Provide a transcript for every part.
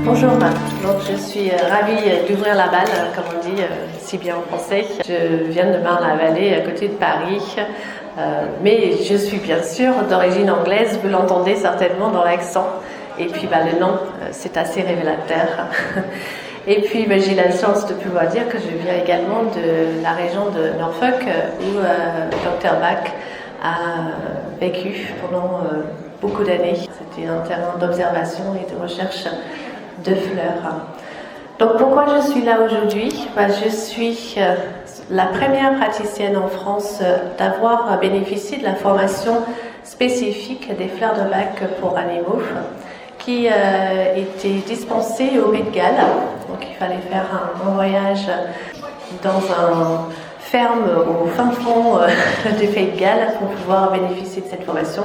Bonjour, donc je suis ravie d'ouvrir la balle, comme on dit si bien en français. Je viens de Marne-la-Vallée, à côté de Paris, mais je suis bien sûr d'origine anglaise, vous l'entendez certainement dans l'accent. Et puis le nom, c'est assez révélateur. Et puis j'ai la chance de pouvoir dire que je viens également de la région de Norfolk, où Dr Bach a vécu pendant beaucoup d'années. C'était un terrain d'observation et de recherche de fleurs. Donc pourquoi je suis là aujourd'hui? Je suis la première praticienne en France d'avoir bénéficié de la formation spécifique des fleurs de Bach pour animaux qui était dispensée au Pays de Galles. Donc il fallait faire un voyage dans une ferme au fin fond du Pays de Galles pour pouvoir bénéficier de cette formation.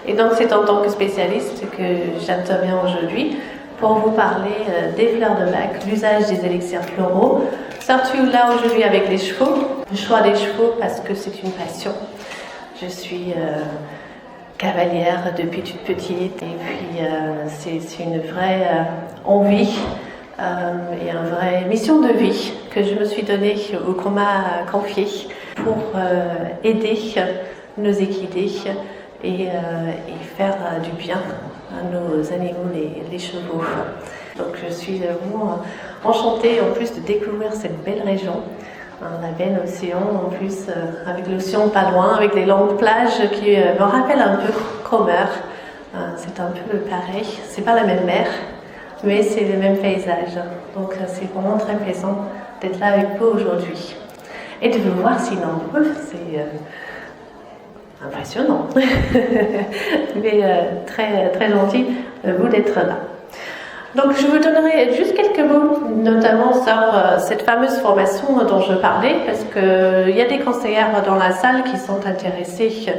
Et donc c'est en tant que spécialiste que j'interviens aujourd'hui pour vous parler des fleurs de Bach, l'usage des élixirs floraux, surtout là aujourd'hui avec les chevaux. Le choix des chevaux parce que c'est une passion. Je suis cavalière depuis toute petite et puis c'est une vraie envie et une vraie mission de vie que je me suis donnée ou qu'on m'a confiée pour aider nos équidés et faire du bien à nos animaux, les chevaux. Donc je suis vraiment enchantée en plus de découvrir cette belle région, la belle océan en plus, avec l'océan pas loin, avec les longues plages qui me rappellent un peu Cromer. C'est un peu pareil, c'est pas la même mer, mais c'est le même paysage. Donc c'est vraiment très plaisant d'être là avec vous aujourd'hui. Et de vous voir si nombreux, c'est impressionnant, mais très, très gentil vous d'être là. Donc je vous donnerai juste quelques mots, notamment sur cette fameuse formation dont je parlais, parce qu'il y a des conseillères dans la salle qui sont intéressées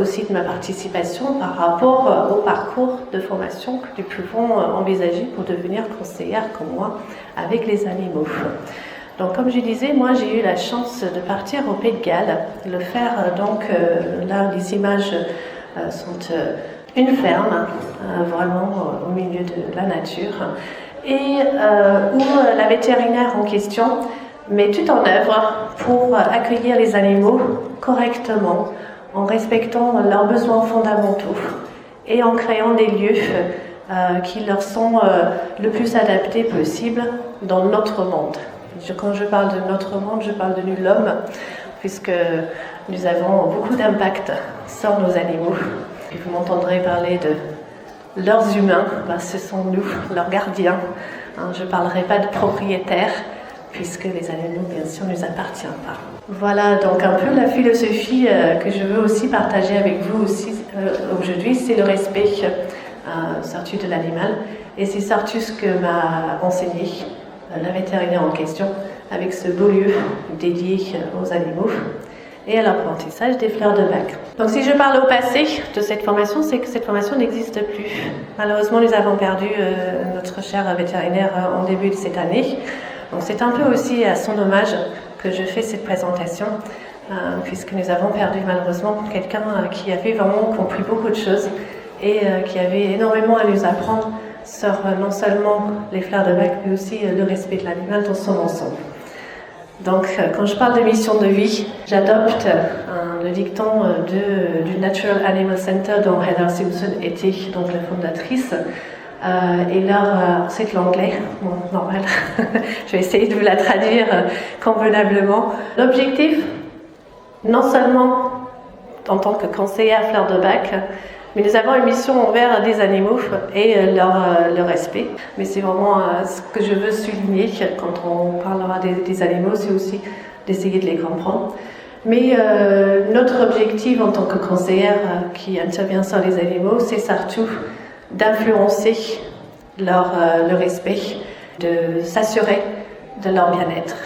aussi de ma participation par rapport au parcours de formation que nous pouvons envisager pour devenir conseillère comme moi avec les animaux. Donc comme je disais, moi j'ai eu la chance de partir au Pays de Galles, le faire donc là les images sont une ferme vraiment au milieu de la nature et où la vétérinaire en question met tout en œuvre pour accueillir les animaux correctement en respectant leurs besoins fondamentaux et en créant des lieux qui leur sont le plus adaptés possible dans notre monde. Quand je parle de notre monde, je parle de nous l'homme, puisque nous avons beaucoup d'impact sur nos animaux. Et vous m'entendrez parler de leurs humains, ce sont nous, leurs gardiens. Je ne parlerai pas de propriétaires, puisque les animaux, bien sûr, ne nous appartiennent pas. Voilà donc un peu la philosophie que je veux aussi partager avec vous aussi aujourd'hui, c'est le respect surtout de l'animal, et c'est surtout ce que m'a enseigné la vétérinaire en question, avec ce beau lieu dédié aux animaux et à l'apprentissage des fleurs de Bach. Donc si je parle au passé de cette formation, c'est que cette formation n'existe plus. Malheureusement, nous avons perdu notre cher vétérinaire en début de cette année. Donc c'est un peu aussi à son hommage que je fais cette présentation, puisque nous avons perdu malheureusement quelqu'un qui avait vraiment compris beaucoup de choses et qui avait énormément à nous apprendre sur non seulement les fleurs de Bach, mais aussi le respect de l'animal dans son ensemble. Donc, quand je parle de mission de vie, j'adopte le dicton du Natural Animal Center dont Heather Simpson était donc la fondatrice. Et là, c'est l'anglais, bon, normal. Je vais essayer de vous la traduire convenablement. L'objectif, non seulement en tant que conseillère fleurs de Bach, mais nous avons une mission envers des animaux et leur respect. Mais c'est vraiment ce que je veux souligner quand on parlera des animaux, c'est aussi d'essayer de les comprendre. Mais notre objectif en tant que conseillère qui intervient sur les animaux, c'est surtout d'influencer le respect, de s'assurer de leur bien-être.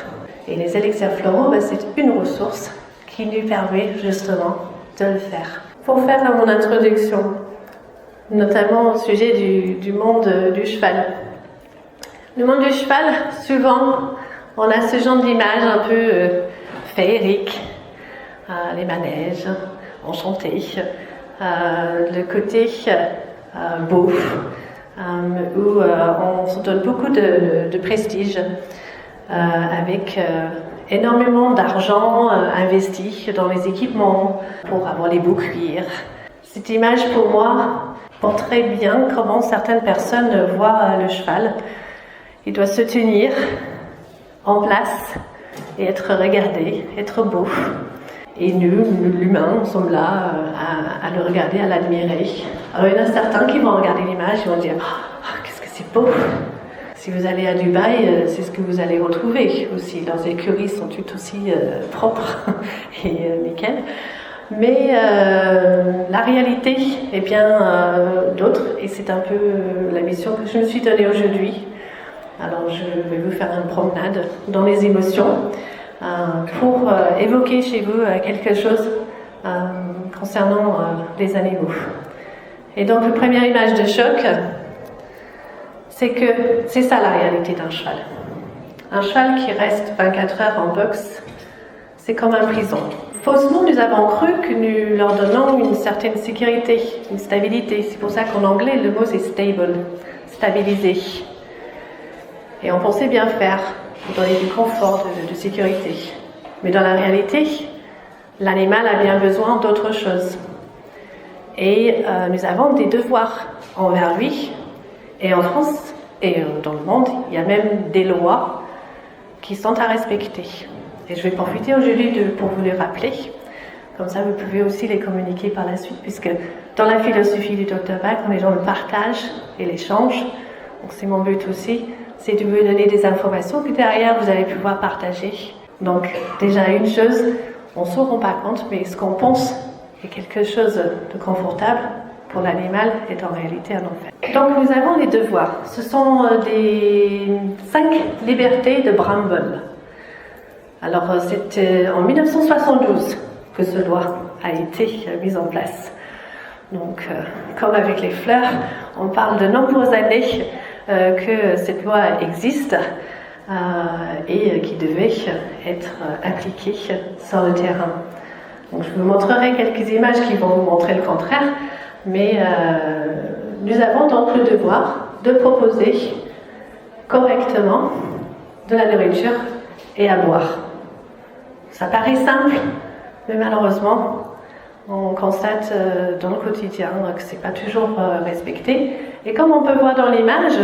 Et les élixirs floraux, c'est une ressource qui nous permet justement de le faire. Pour faire mon introduction, notamment au sujet du monde du cheval. Le monde du cheval, souvent, on a ce genre d'image un peu féerique, les manèges, enchantés, le côté beau, où on se donne beaucoup de prestige, avec énormément d'argent investi dans les équipements pour avoir les beaux cuirs. Cette image, pour moi, montre très bien comment certaines personnes voient le cheval. Il doit se tenir en place et être regardé, être beau. Et nous, l'humain, nous sommes là à le regarder, à l'admirer. Alors il y en a certains qui vont regarder l'image et vont dire « qu'est-ce que c'est beau !» Si vous allez à Dubaï, c'est ce que vous allez retrouver aussi. Leurs écuries sont toutes aussi propres et nickel. Mais la réalité est bien d'autre, et c'est un peu la mission que je me suis donnée aujourd'hui. Alors je vais vous faire une promenade dans les émotions pour évoquer chez vous quelque chose concernant les animaux. Et donc la première image de choc, c'est que c'est ça la réalité d'un cheval. Un cheval qui reste 24 heures en boxe, c'est comme une prison. Faussement, nous avons cru que nous leur donnons une certaine sécurité, une stabilité. C'est pour ça qu'en anglais, le mot c'est stable, stabilisé. Et on pensait bien faire, pour donner du confort, de sécurité. Mais dans la réalité, l'animal a bien besoin d'autre chose. Et nous avons des devoirs envers lui. Et en France et dans le monde, il y a même des lois qui sont à respecter. Et je vais profiter aujourd'hui pour vous les rappeler. Comme ça, vous pouvez aussi les communiquer par la suite, puisque dans la philosophie du Dr Bach, on est dans le partage et l'échange. Donc c'est mon but aussi, c'est de vous donner des informations que derrière vous allez pouvoir partager. Donc déjà une chose, on ne se rend pas compte, mais ce qu'on pense est quelque chose de confortable pour l'animal est en réalité un enfer. Donc nous avons les devoirs. Ce sont des 5 libertés de Bramble. Alors c'est en 1972 que ce loi a été mise en place. Donc comme avec les fleurs, on parle de nombreuses années que cette loi existe et qui devait être appliquée sur le terrain. Donc je vous montrerai quelques images qui vont vous montrer le contraire, mais nous avons donc le devoir de proposer correctement de la nourriture et à boire. Ça paraît simple, mais malheureusement, on constate dans le quotidien que ce n'est pas toujours respecté. Et comme on peut voir dans l'image,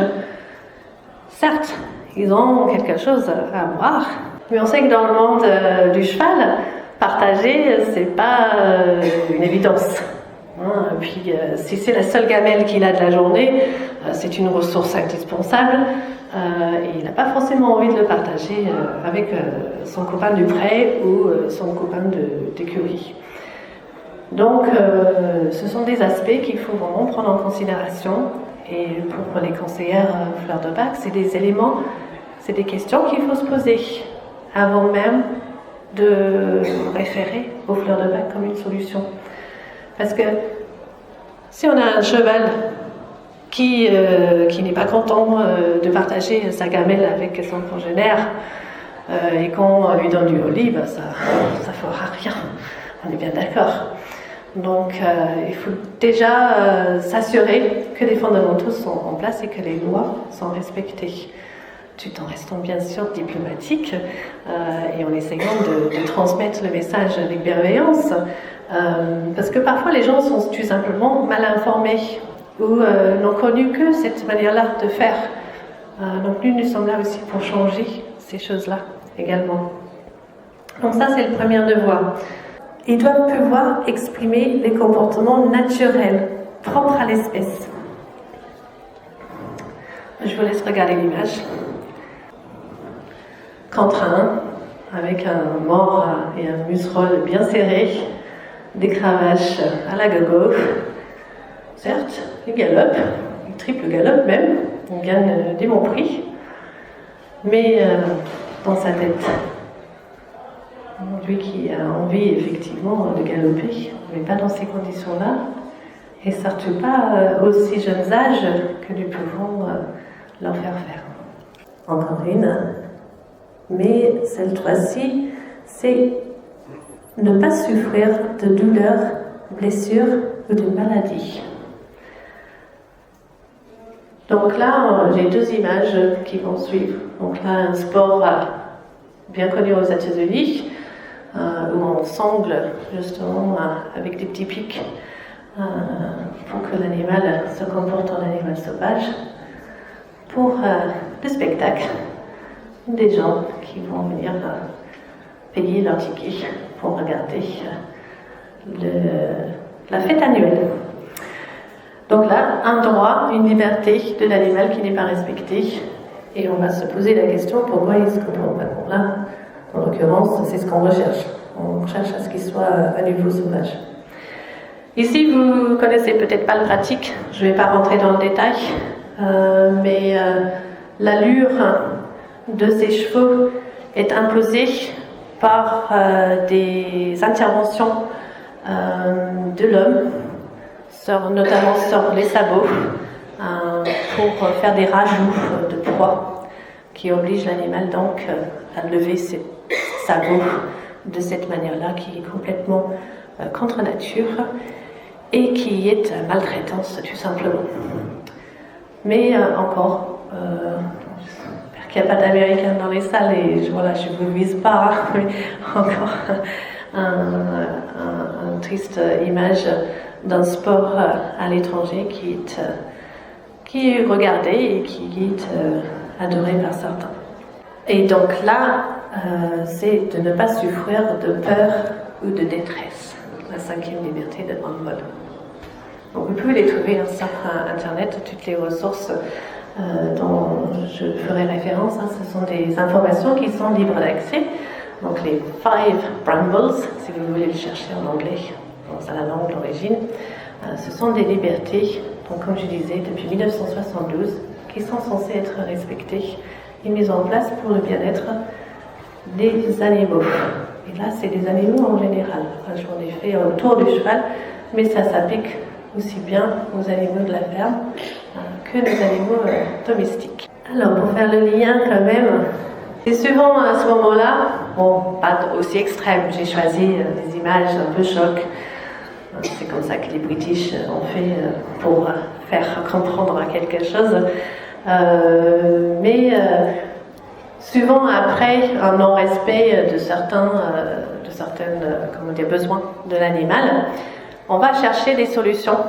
certes, ils ont quelque chose à boire, mais on sait que dans le monde du cheval, partager, c'est pas une évidence. Puis si c'est la seule gamelle qu'il a de la journée, c'est une ressource indispensable et il n'a pas forcément envie de le partager avec son copain du pré ou son copain d'écurie. Donc ce sont des aspects qu'il faut vraiment prendre en considération, et pour les conseillères fleurs de bac, c'est des éléments, c'est des questions qu'il faut se poser avant même de référer aux fleurs de bac comme une solution. Parce que si on a un cheval qui n'est pas content de partager sa gamelle avec son congénère et qu'on lui donne du holly, ça ne fera rien. On est bien d'accord. Donc il faut déjà s'assurer que les fondamentaux sont en place et que les lois sont respectées, tout en restant bien sûr diplomatique et en essayant de transmettre le message avec bienveillance. Parce que parfois les gens sont tout simplement mal informés ou n'ont connu que cette manière-là de faire. Donc nous sommes là aussi pour changer ces choses-là également. Donc ça c'est le premier devoir. Ils doivent pouvoir exprimer les comportements naturels, propres à l'espèce. Je vous laisse regarder l'image. Contraint, avec un mors et un musserole bien serré, des cravaches à la gogo. Certes, il galope, triple galop même, on gagne des bons prix, mais dans sa tête. Lui qui a envie effectivement de galoper, mais pas dans ces conditions-là, et surtout pas aux si jeunes âges que nous pouvons leur faire faire. Encore une, mais cette fois-ci, c'est ne pas souffrir de douleurs, blessures ou de maladies. Donc là, j'ai deux images qui vont suivre. Donc là, un sport bien connu aux États-Unis, où on sangle justement avec des petits pics pour que l'animal se comporte en animal sauvage, pour le spectacle des gens qui vont venir payer leur ticket pour regarder la fête annuelle. Donc là, un droit, une liberté de l'animal qui n'est pas respectée, et on va se poser la question pourquoi il se comporte pas comme là. En l'occurrence, c'est ce qu'on recherche. On cherche à ce qu'il soit à nouveau sauvage. Ici, vous ne connaissez peut-être pas le pratique, je ne vais pas rentrer dans le détail, mais l'allure de ces chevaux est imposée par des interventions de l'homme, notamment sur les sabots, pour faire des rajouts de poids qui obligent l'animal donc à lever ses sabots de cette manière-là, qui est complètement contre nature et qui est maltraitance tout simplement. Mais encore, j'espère qu'il n'y a pas d'Américains dans les salles et voilà, je ne vous vise pas, mais encore une triste image d'un sport à l'étranger qui est regardé et qui est adoré par certains. Et donc là, c'est de ne pas souffrir de peur ou de détresse. La 5e liberté de Brandvold. Donc vous pouvez les trouver sur Internet, toutes les ressources dont je ferai référence. Ce sont des informations qui sont libres d'accès. Donc les 5 Brambles, si vous voulez le chercher en anglais, dans la langue d'origine, ce sont des libertés, donc comme je disais, depuis 1972, qui sont censées être respectées et mises en place pour le bien-être des animaux. Et là, c'est des animaux en général. J'en ai fait autour du cheval, mais ça s'applique aussi bien aux animaux de la ferme que les animaux domestiques. Alors, pour faire le lien quand même, c'est souvent à ce moment-là, bon, pas aussi extrême, j'ai choisi des images un peu choc. C'est comme ça que les British ont fait pour faire comprendre quelque chose. Mais souvent après un non-respect de certains besoins de l'animal, on va chercher des solutions.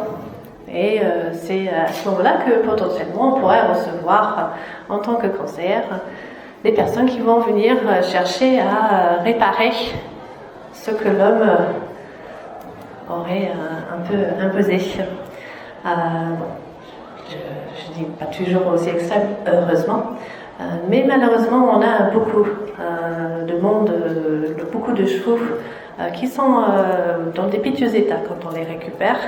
Et c'est à ce moment-là que potentiellement on pourrait recevoir en tant que conseillère des personnes qui vont venir chercher à réparer ce que l'homme aurait un peu imposé. Je dis pas toujours aussi extrême, heureusement, mais malheureusement on a beaucoup de monde, beaucoup de chevaux qui sont dans des piteux états quand on les récupère.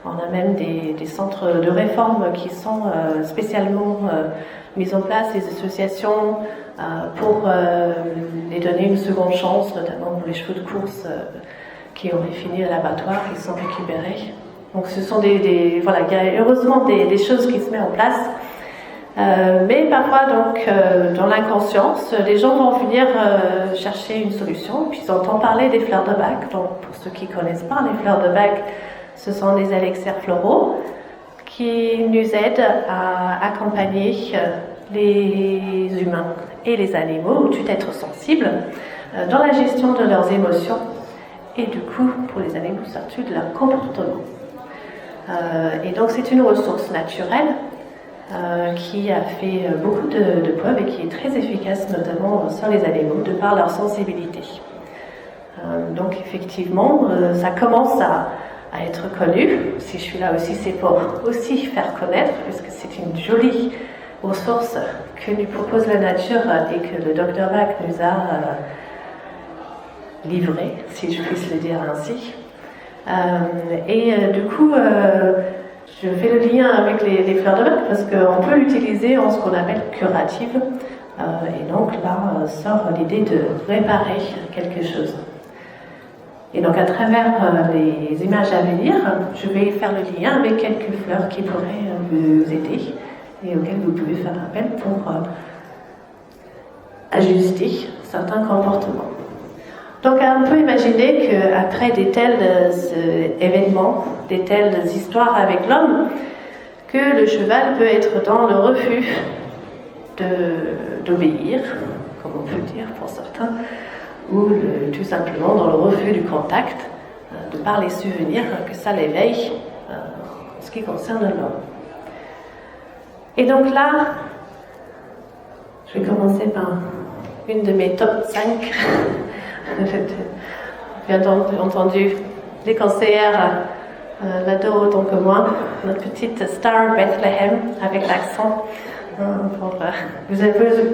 On a même des centres de réforme qui sont spécialement mis en place, des associations pour les donner une seconde chance, notamment pour les chevaux de course qui auraient fini à l'abattoir, qui sont récupérés. Donc ce sont voilà, il y a heureusement des choses qui se mettent en place. Mais parfois, donc, dans l'inconscience, les gens vont venir chercher une solution, puis ils entendent parler des fleurs de bac. Donc, pour ceux qui ne connaissent pas, les fleurs de bac, ce sont des élixirs floraux qui nous aident à accompagner les humains et les animaux, ou tout être sensible, dans la gestion de leurs émotions et du coup, pour les animaux, surtout de leur comportement. Et donc, c'est une ressource naturelle qui a fait beaucoup de preuves et qui est très efficace, notamment sur les animaux, de par leur sensibilité. Donc, effectivement, ça commence à être connu. Si je suis là aussi, c'est pour aussi faire connaître, puisque c'est une jolie ressource que nous propose la nature et que le Dr Bach nous a livré, si je puisse le dire ainsi. Du coup, je fais le lien avec les fleurs de bac parce qu'on peut l'utiliser en ce qu'on appelle curative. Et donc là sort l'idée de réparer quelque chose. Et donc à travers les images à venir, je vais faire le lien avec quelques fleurs qui pourraient vous aider et auxquelles vous pouvez faire appel pour ajuster certains comportements. Donc on peut imaginer qu'après des tels événements, des telles histoires avec l'homme, que le cheval peut être dans le refus d'obéir, comme on peut dire pour certains, ou tout simplement dans le refus du contact, de par les souvenirs que ça l'éveille en ce qui concerne l'homme. Et donc là, je vais commencer par une de mes top 5. Bien entendu, les conseillères l'adorent autant que moi, notre petite Star Bethlehem avec l'accent. Vous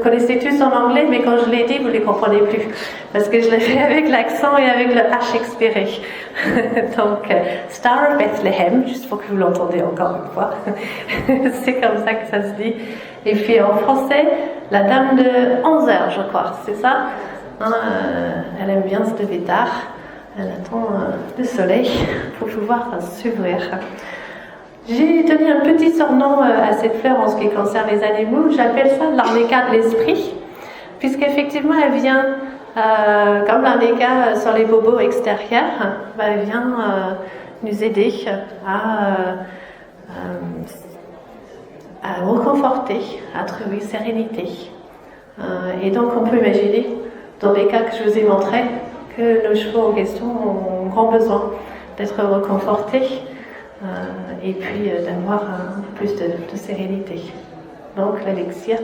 connaissez tous en anglais, mais quand je l'ai dit, vous ne les comprenez plus. Parce que je l'ai fait avec l'accent et avec le H expiré. Donc, Star Bethlehem, juste pour que vous l'entendiez encore une fois. C'est comme ça que ça se dit. Et puis en français, la dame de 11 heures, je crois, c'est ça. Elle aime bien se lever tard. Elle attend le soleil pour pouvoir s'ouvrir. J'ai donné un petit surnom à cette fleur en ce qui concerne les animaux. J'appelle ça l'arnica de l'esprit, puisqu'effectivement elle vient, comme l'arnica sur les bobos extérieurs, elle vient nous aider à reconforter, à trouver sérénité. Et donc on peut imaginer, dans les cas que je vous ai montrés, que nos chevaux en question ont grand besoin d'être reconfortés. Et puis d'avoir un peu plus de sérénité. Donc l'élixir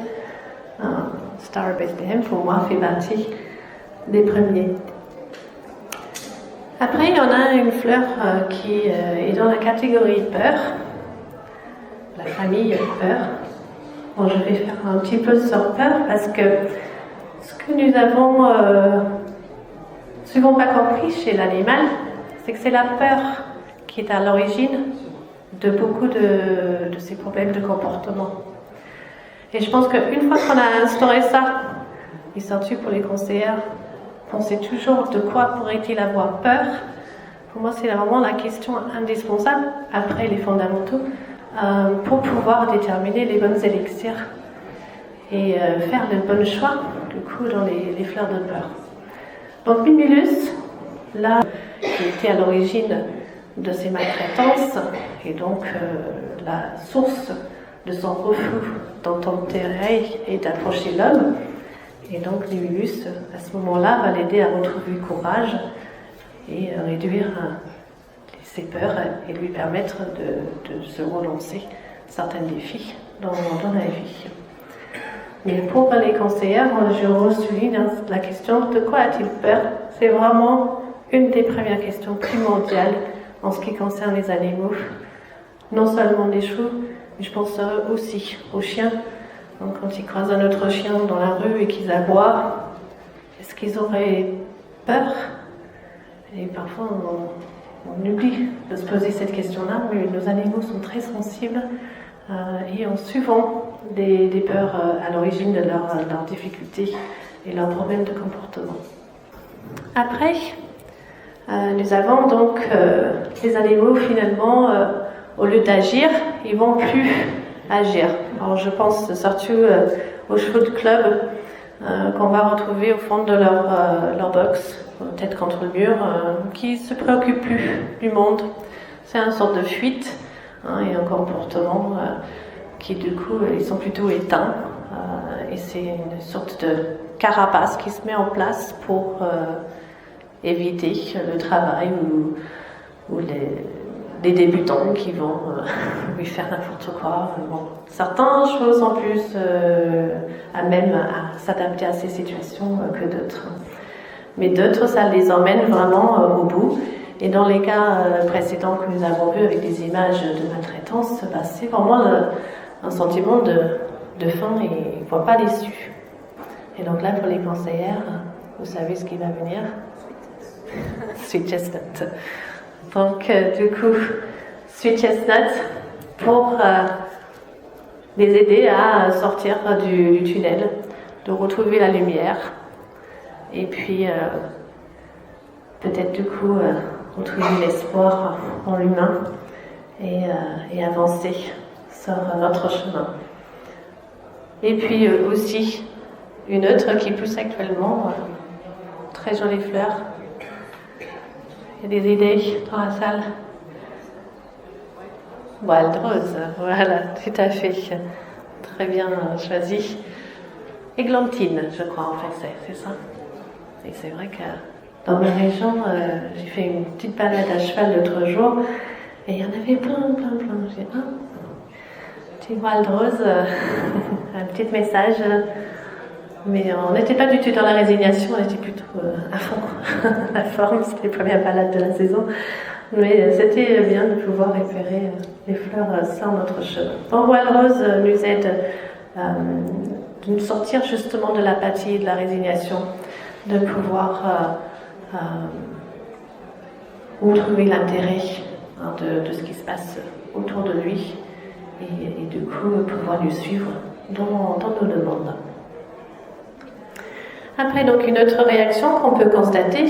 Star Bethlehem pour moi fait partie des premiers. Après on a une fleur qui est dans la catégorie peur, la famille peur. Bon, je vais faire un petit peu sur peur parce que ce que nous avons souvent pas compris chez l'animal, c'est que c'est la peur qui est à l'origine de beaucoup de ces problèmes de comportement. Et je pense qu'une fois qu'on a instauré ça, et surtout pour les conseillères, pensez toujours de quoi pourrait-il avoir peur. Pour moi, c'est vraiment la question indispensable, après les fondamentaux, pour pouvoir déterminer les bonnes élixirs et faire le bon choix, du coup, dans les fleurs de peur. Donc, Mimulus, là, qui était à l'origine de ces maltraitances et donc la source de son refus d'entendre et d'approcher l'homme. Et donc Mimulus, à ce moment-là, va l'aider à retrouver courage et réduire ses peurs et lui permettre de se relancer certains défis dans la vie. Mais pour les conseillères, je re-souligne la question de quoi a-t-il peur? C'est vraiment une des premières questions primordiales en ce qui concerne les animaux, non seulement les chevaux, mais je pense aussi aux chiens. Donc quand ils croisent un autre chien dans la rue et qu'ils aboient, est-ce qu'ils auraient peur? Et parfois on oublie de se poser cette question-là, mais nos animaux sont très sensibles et ont souvent des peurs à l'origine de leurs difficultés et leurs problèmes de comportement. Après, nous avons donc les animaux finalement, au lieu d'agir, ils vont plus agir. Alors je pense surtout aux chevaux de club qu'on va retrouver au fond de leur box, tête contre le mur, qui se préoccupent plus du monde. C'est une sorte de fuite et un comportement qui du coup ils sont plutôt éteints et c'est une sorte de carapace qui se met en place pour éviter le travail ou les débutants qui vont lui faire n'importe quoi. Bon, certains chevaux sont plus à même à s'adapter à ces situations que d'autres. Mais d'autres, ça les emmène vraiment au bout. Et dans les cas précédents que nous avons vus avec des images de maltraitance, c'est vraiment un sentiment de faim et ils ne voient pas l'issue. Et donc là, pour les conseillères, vous savez ce qui va venir. Sweet Chestnut. Donc, du coup, Sweet Chestnut, pour les aider à sortir du tunnel, de retrouver la lumière et puis peut-être du coup retrouver l'espoir en l'humain et avancer sur notre chemin. Et puis aussi une autre qui pousse actuellement, très jolies fleurs. Il y a des idées dans la salle. Wild Rose, voilà, tout à fait. Très bien choisi. Églantine, je crois en français, c'est ça. Et c'est vrai que dans ma région, j'ai fait une petite balade à cheval l'autre jour et il y en avait plein. J'ai dit, petit Wild Rose, un petit message. Mais on n'était pas du tout dans la résignation, on était plutôt à fond, la forme, c'était la première balade de la saison. Mais c'était bien de pouvoir repérer les fleurs sur notre chemin. Donc Wild Rose nous aide de nous sortir justement de l'apathie et de la résignation, de pouvoir retrouver l'intérêt de ce qui se passe autour de lui et du coup pouvoir lui suivre dans nos demandes. Après, donc, une autre réaction qu'on peut constater,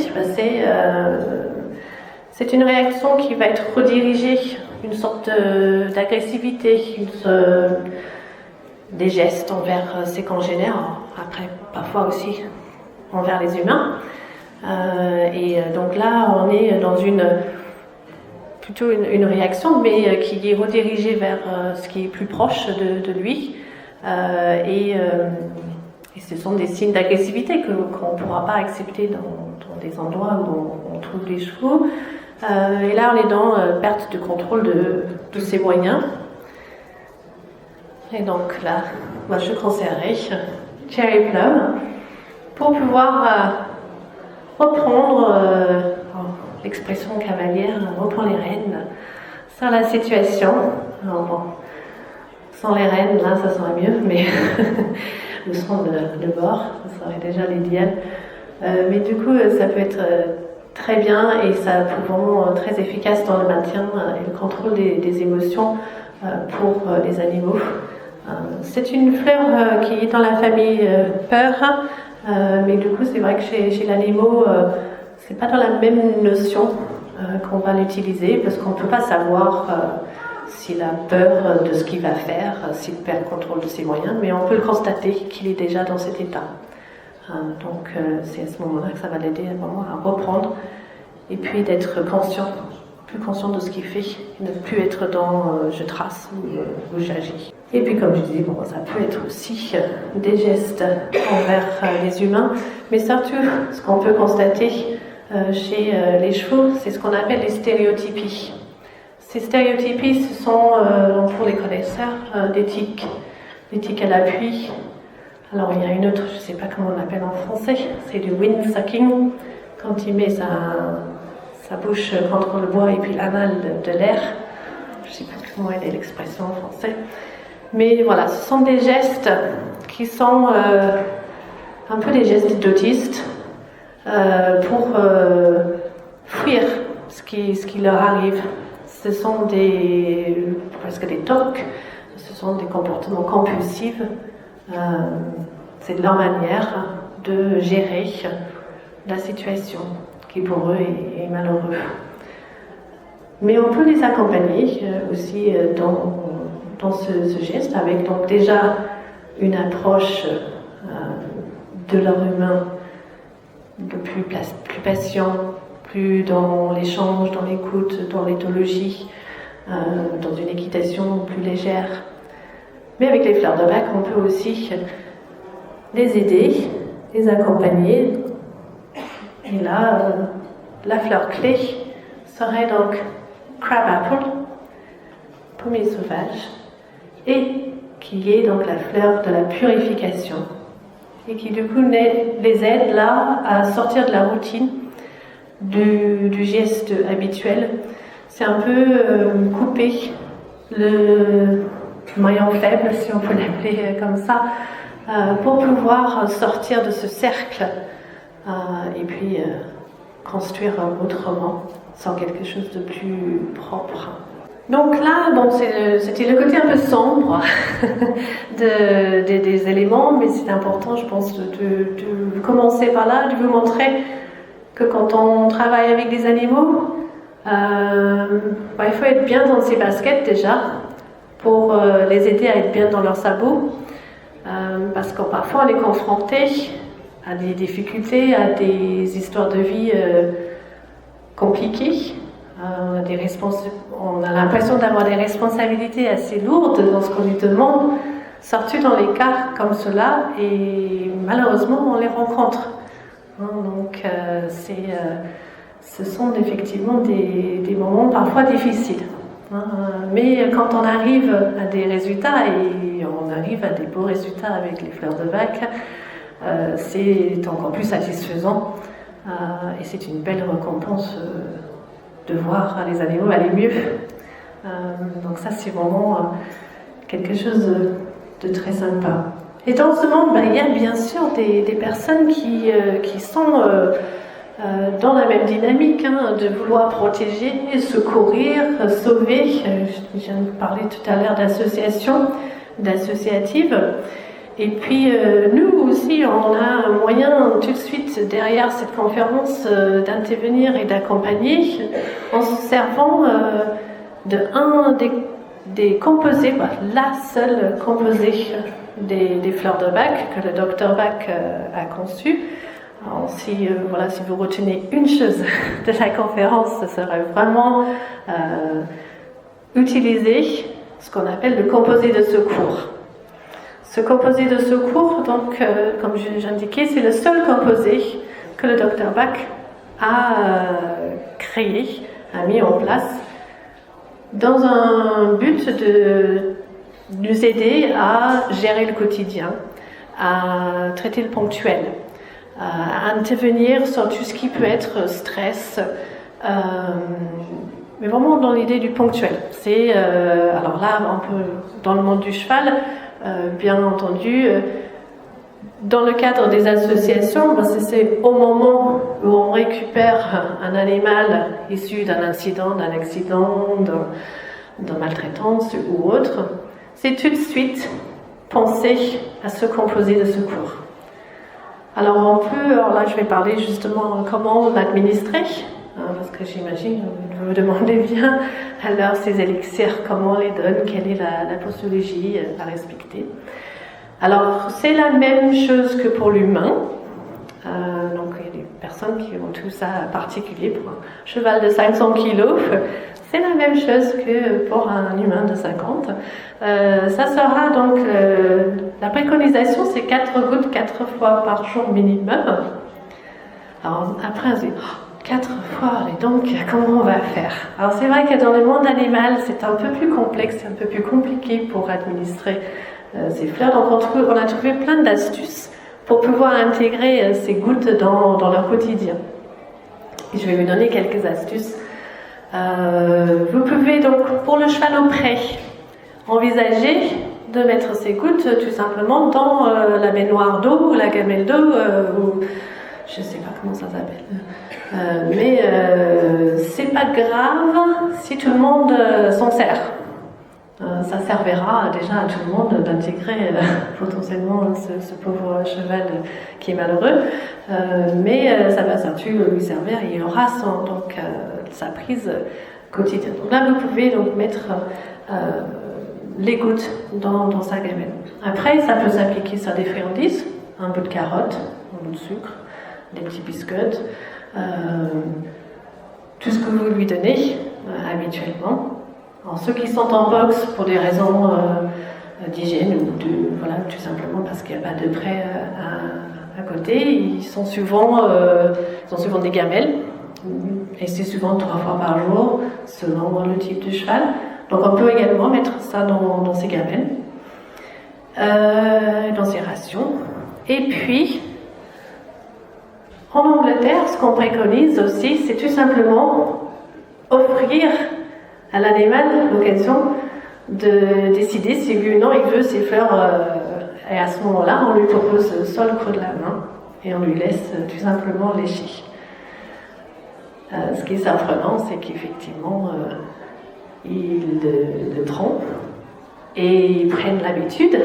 c'est une réaction qui va être redirigée, une sorte d'agressivité, des gestes envers ses congénères, après, parfois aussi envers les humains. Donc là, on est dans plutôt une réaction, mais qui est redirigée vers ce qui est plus proche de lui. Et ce sont des signes d'agressivité qu'on ne pourra pas accepter dans des endroits où on trouve les chevaux. Et là, on est dans perte de contrôle de ses moyens. Et donc là, moi, je conseillerais Cherry Plum pour pouvoir reprendre l'expression cavalière, reprendre les rênes sur la situation. Alors bon, sans les rênes, là, ça serait mieux, mais le son de bord, ça serait déjà l'idéal. Mais du coup, ça peut être très bien et ça peut vraiment très efficace dans le maintien et le contrôle des émotions pour les animaux. C'est une fleur qui est dans la famille peur, mais du coup, c'est vrai que chez l'animal, c'est pas dans la même notion qu'on va l'utiliser parce qu'on ne peut pas savoir s'il a peur de ce qu'il va faire, s'il perd le contrôle de ses moyens, mais on peut le constater qu'il est déjà dans cet état. Donc c'est à ce moment-là que ça va l'aider vraiment à reprendre et puis d'être plus conscient de ce qu'il fait, et ne plus être dans je trace ou j'agis. Et puis comme je disais, ça peut être aussi des gestes envers les humains, mais surtout ce qu'on peut constater chez les chevaux, c'est ce qu'on appelle les stéréotypies. Ces stéréotypies, ce sont, pour les connaisseurs, des tics à l'appui. Alors il y a une autre, je ne sais pas comment on l'appelle en français, c'est du windsucking, quand il met sa bouche contre le bois et puis l'aval de l'air. Je ne sais pas comment est l'expression en français. Mais voilà, ce sont des gestes qui sont un peu des gestes d'autistes pour fuir ce qui leur arrive. Ce sont presque des tocs, ce sont des comportements compulsifs. C'est de leur manière de gérer la situation qui pour eux est malheureuse. Mais on peut les accompagner aussi dans ce geste avec donc déjà une approche de leur humain de plus patient, plus dans l'échange, dans l'écoute, dans l'éthologie, dans une équitation plus légère. Mais avec les fleurs de bac, on peut aussi les aider, les accompagner. Et là, la fleur clé serait donc crabapple, pommier sauvage, et qui est donc la fleur de la purification. Et qui du coup les aide là à sortir de la routine du geste habituel. C'est un peu couper le maillon faible, si on peut l'appeler comme ça, pour pouvoir sortir de ce cercle et puis construire autrement, sans quelque chose de plus propre. Donc là, bon, c'était le côté un peu sombre des éléments, mais c'est important, je pense, de commencer par là, de vous montrer que quand on travaille avec des animaux, il faut être bien dans ses baskets déjà, pour les aider à être bien dans leurs sabots, parce que parfois on est confronté à des difficultés, à des histoires de vie compliquées. On a l'impression d'avoir des responsabilités assez lourdes dans ce qu'on lui demande, surtout dans les cas comme cela, et malheureusement on les rencontre. Donc ce sont effectivement des moments parfois difficiles. Mais quand on arrive à des résultats, et on arrive à des beaux résultats avec les fleurs de bac, c'est encore plus satisfaisant, et c'est une belle récompense de voir les animaux aller mieux. Donc ça, c'est vraiment quelque chose de très sympa. Et dans ce monde, il y a bien sûr des personnes qui sont dans la même dynamique, de vouloir protéger, secourir, sauver. Je viens de parler tout à l'heure d'associatives. Et puis nous aussi, on a un moyen tout de suite derrière cette conférence d'intervenir et d'accompagner en se servant des composés, la seule composée des fleurs de bac que le docteur Bach a conçu. Alors, si vous retenez une chose de la conférence, ce serait vraiment utiliser ce qu'on appelle le composé de secours. Ce composé de secours, donc, comme j'indiquais, c'est le seul composé que le docteur Bach a créé, a mis en place, dans un but de nous aider à gérer le quotidien, à traiter le ponctuel, à intervenir sur tout ce qui peut être stress, mais vraiment dans l'idée du ponctuel. C'est, alors là, un peu dans le monde du cheval, bien entendu, dans le cadre des associations, c'est au moment où on récupère un animal issu d'un incident, d'un accident, d'une maltraitance ou autre, c'est tout de suite penser à ce composé de secours. Alors là je vais parler justement comment l'administrer, parce que j'imagine, vous me demandez bien, alors ces élixirs, comment on les donne, quelle est la posologie à respecter. Alors c'est la même chose que pour l'humain, donc il y a des personnes qui ont tout ça particulier pour un cheval de 500 kg, c'est la même chose que pour un humain de 50. Ça sera donc, la préconisation c'est 4 gouttes 4 fois par jour minimum. Alors après on se dit, 4 fois, et donc comment on va faire? Alors c'est vrai que dans le monde animal c'est un peu plus complexe, un peu plus compliqué pour administrer ces fleurs, donc on a trouvé plein d'astuces pour pouvoir intégrer ces gouttes dans leur quotidien. Et je vais vous donner quelques astuces. Vous pouvez donc, pour le cheval au pré, envisager de mettre ces gouttes tout simplement dans la baignoire d'eau ou la gamelle d'eau, ou je ne sais pas comment ça s'appelle, mais c'est pas grave si tout le monde s'en sert. Ça servira déjà à tout le monde d'intégrer potentiellement ce pauvre cheval qui est malheureux, mais ça va surtout lui servir et il aura sa prise quotidienne. Donc là, vous pouvez donc mettre les gouttes dans sa gamelle. Après, ça peut s'appliquer sur des friandises, un bout de carotte, un bout de sucre, des petits biscuits, tout ce que vous lui donnez habituellement. Alors, ceux qui sont en box pour des raisons d'hygiène ou tout simplement parce qu'il n'y a pas de prêt à côté, ils ont souvent des gamelles et c'est souvent 3 fois par jour selon le type de cheval. Donc on peut également mettre ça dans ses gamelles, dans ses rations. Et puis en Angleterre, ce qu'on préconise aussi, c'est tout simplement offrir à l'animal l'occasion de décider si oui ou non il veut ses fleurs, et à ce moment-là on lui propose soit le creux de la main et on lui laisse tout simplement lécher. Ce qui est surprenant, c'est qu'effectivement ils le trompent et ils prennent l'habitude